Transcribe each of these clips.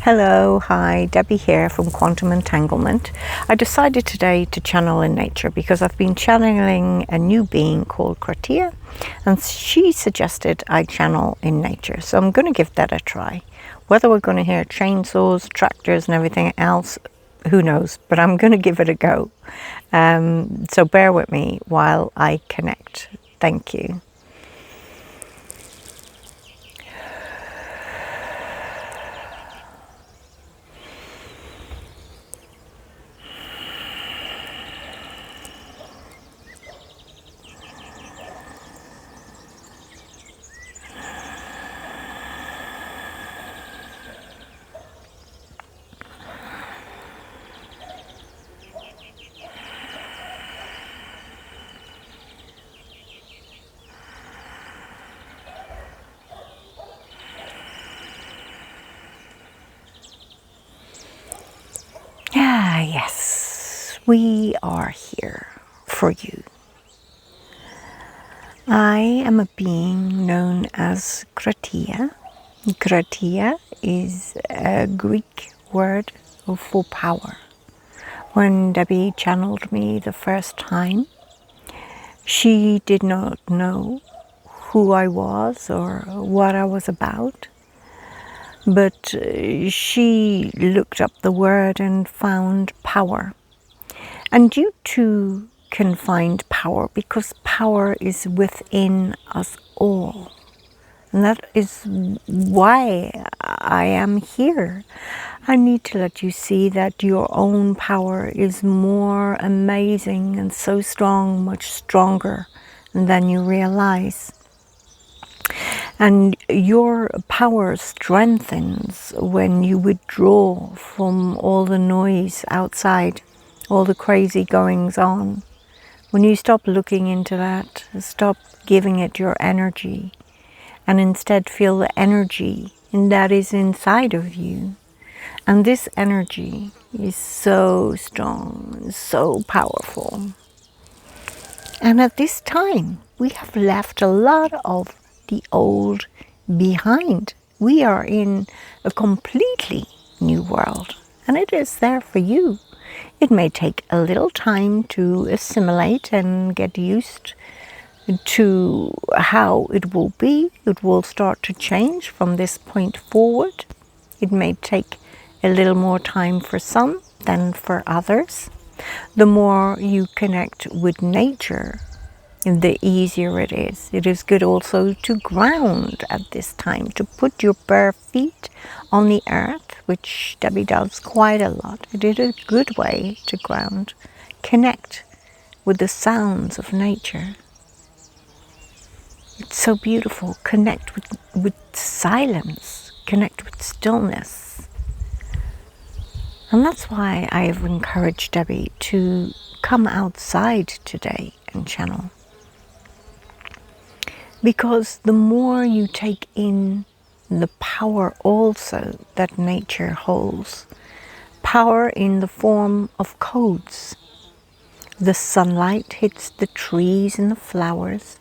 Hello, hi, Debbie here from Quantum Entanglement. I decided today to channel in nature because I've been channeling a new being called Kratia, and she suggested I channel in nature. So I'm going to give that a try. Whether we're going to hear chainsaws, tractors and everything else, who knows, but I'm going to give it a go. So bear with me while I connect. Thank you. Yes, we are here for you. I am a being known as Kratia. Kratia is a Greek word for power. When Debbie channeled me the first time, she did not know who I was or what I was about. But she looked up the word and found power. And you too can find power because power is within us all. And that is why I am here. I need to let you see that your own power is more amazing and so strong, much stronger than you realize. And your power strengthens when you withdraw from all the noise outside, all the crazy goings on. When you stop looking into that, stop giving it your energy, and instead feel the energy that is inside of you. And this energy is so strong and so powerful. And at this time, we have left a lot of the old behind. We are in a completely new world, and it is there for you. It may take a little time to assimilate and get used to how it will be. It will start to change from this point forward. It may take a little more time for some than for others. The more you connect with nature, the easier it is. It is good also to ground at this time, to put your bare feet on the earth, which Debbie does quite a lot. It is a good way to ground, connect with the sounds of nature. It's so beautiful. Connect with silence, connect with stillness. And that's why I've encouraged Debbie to come outside today and channel. Because the more you take in the power also that nature holds, power in the form of codes. The sunlight hits the trees and the flowers,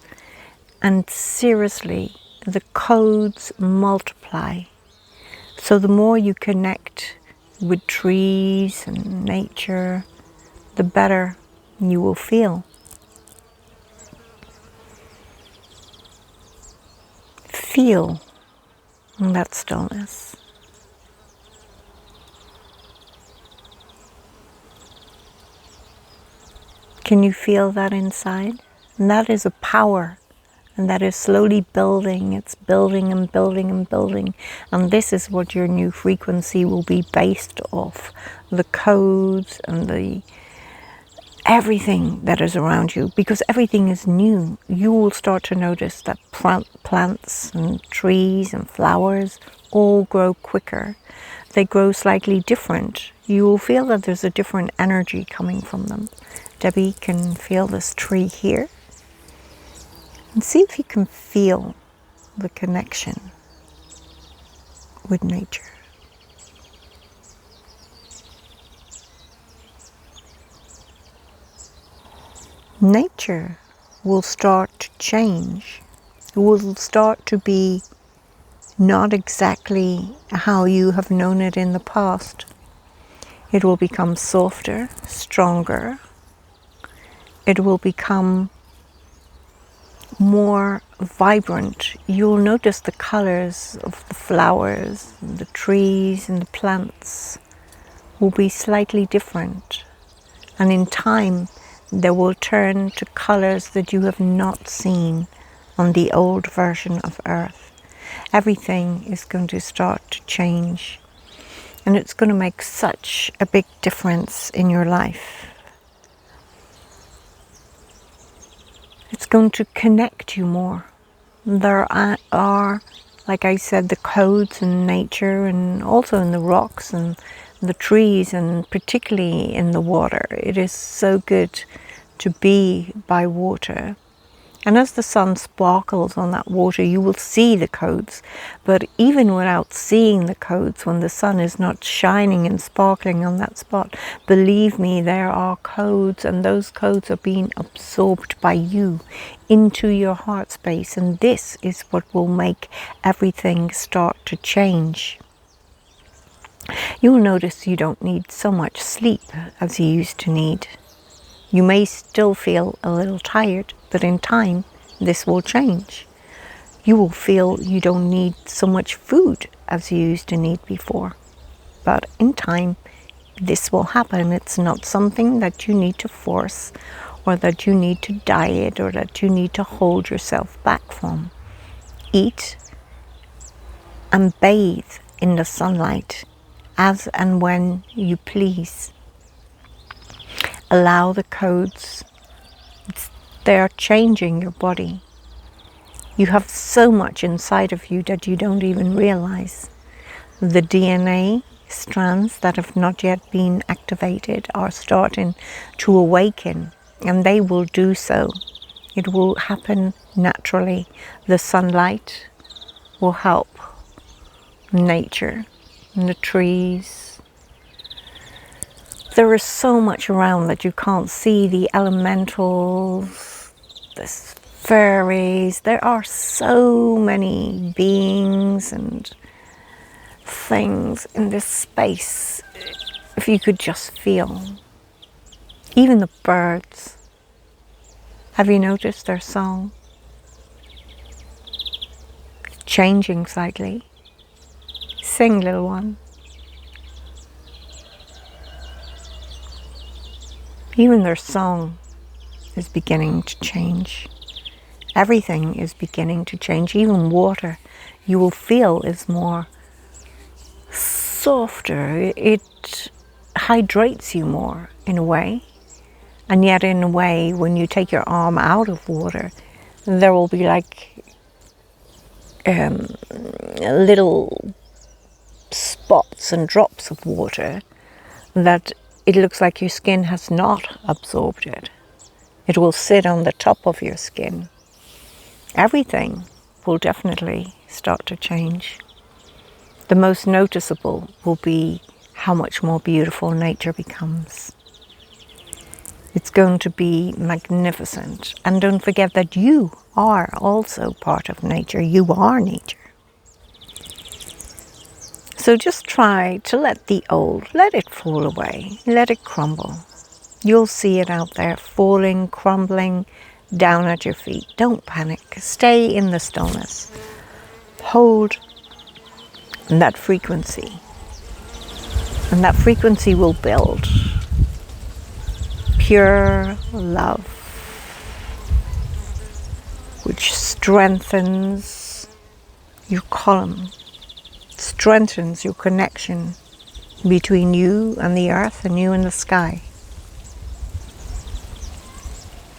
and seriously, the codes multiply. So the more you connect with trees and nature, the better you will feel. Feel that stillness. Can you feel that inside? And that is a power, and that is slowly building. It's building and building and building. And this is what your new frequency will be based off. The codes and the everything that is around you, because everything is new. You will start to notice that plants and trees and flowers all grow quicker. They grow slightly different. You will feel that there's a different energy coming from them. Debbie can feel this tree here. And see if you can feel the connection with nature. Nature will start to change. It will start to be not exactly how you have known it in the past. It will become softer, stronger. It will become more vibrant. You'll notice the colors of the flowers, the trees and the plants will be slightly different. And in time, they will turn to colors that you have not seen on the old version of Earth. Everything is going to start to change. And it's going to make such a big difference in your life. It's going to connect you more. There are, like I said, the codes in nature and also in the rocks and the trees and particularly in the water. It is so good to be by water. And as the sun sparkles on that water, you will see the codes. But even without seeing the codes, when the sun is not shining and sparkling on that spot, believe me, there are codes, and those codes are being absorbed by you into your heart space. And this is what will make everything start to change. You'll notice you don't need so much sleep as you used to need. You may still feel a little tired, but in time, this will change. You will feel you don't need so much food as you used to need before. But in time, this will happen. It's not something that you need to force or that you need to diet or that you need to hold yourself back from. Eat and bathe in the sunlight as and when you please. Allow the codes. They are changing your body. You have so much inside of you that you don't even realize. The DNA strands that have not yet been activated are starting to awaken, and they will do so. It will happen naturally. The sunlight will help nature and the trees. There is so much around that you can't see. The elementals, the fairies. There are so many beings and things in this space. If you could just feel. Even the birds. Have you noticed their song? Changing slightly. Sing, little one. Even their song is beginning to change. Everything is beginning to change. Even water, you will feel, is more softer. It hydrates you more in a way. And yet in a way, when you take your arm out of water, there will be like little spots and drops of water that it looks like your skin has not absorbed it. It will sit on the top of your skin. Everything will definitely start to change. The most noticeable will be how much more beautiful nature becomes. It's going to be magnificent. And don't forget that you are also part of nature. You are nature. So just try to let the old, let it fall away, let it crumble. You'll see it out there falling, crumbling down at your feet. Don't panic. Stay in the stillness. Hold that frequency. And that frequency will build pure love, which strengthens your column. Strengthens your connection between you and the earth and you and the sky.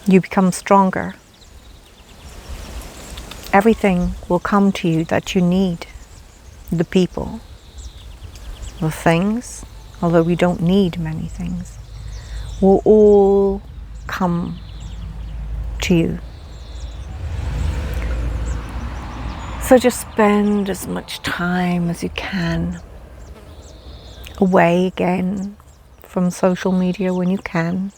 You become stronger. Everything will come to you that you need. The people, the things, although we don't need many things, will all come to you. So just spend as much time as you can away again from social media when you can.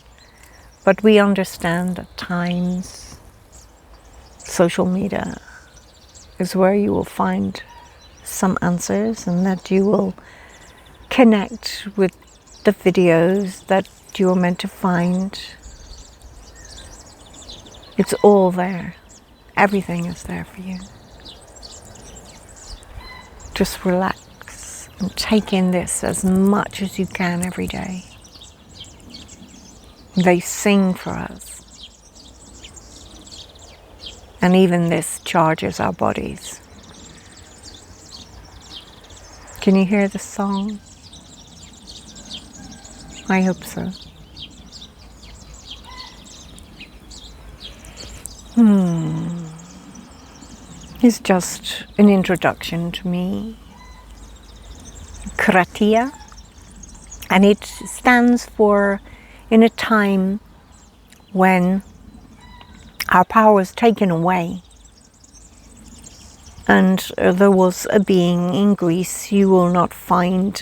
But we understand at times social media is where you will find some answers, and that you will connect with the videos that you're meant to find. It's all there. Everything is there for you. Just relax and take in this as much as you can every day. They sing for us. And even this charges our bodies. Can you hear the song? I hope so. It's just an introduction to me. Kratia. And it stands for in a time when our power was taken away. And there was a being in Greece, you will not find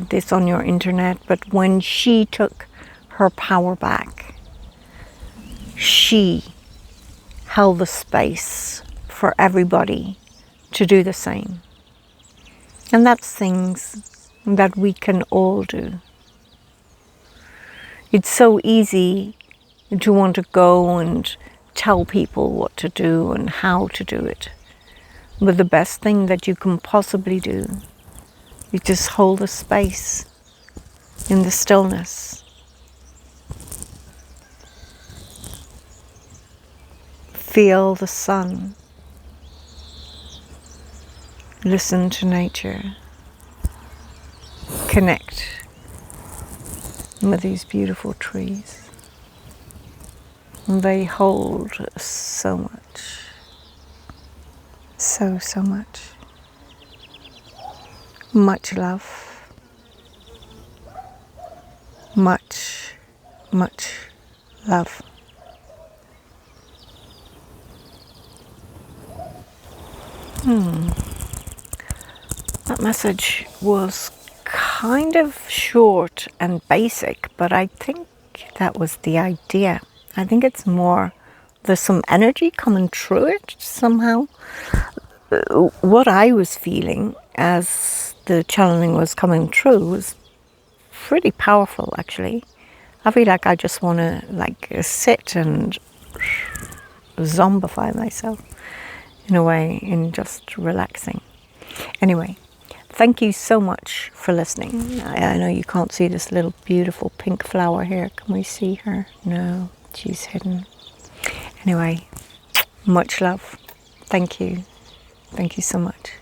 this on your internet, but when she took her power back, she held the space for everybody to do the same. And that's things that we can all do. It's so easy to want to go and tell people what to do and how to do it. But the best thing that you can possibly do is just hold the space in the stillness. Feel the sun. Listen to nature. Connect with these beautiful trees. They hold so much. So much. Much love. Much love. That message was kind of short and basic, but I think that was the idea. I think it's more, there's some energy coming through it somehow. What I was feeling as the channeling was coming through was pretty powerful, actually. I feel like I just want to sit and zombify myself in a way, in just relaxing. Anyway, thank you so much for listening. I know you can't see this little beautiful pink flower here. Can we see her? No, she's hidden. Anyway, much love. Thank you. Thank you so much.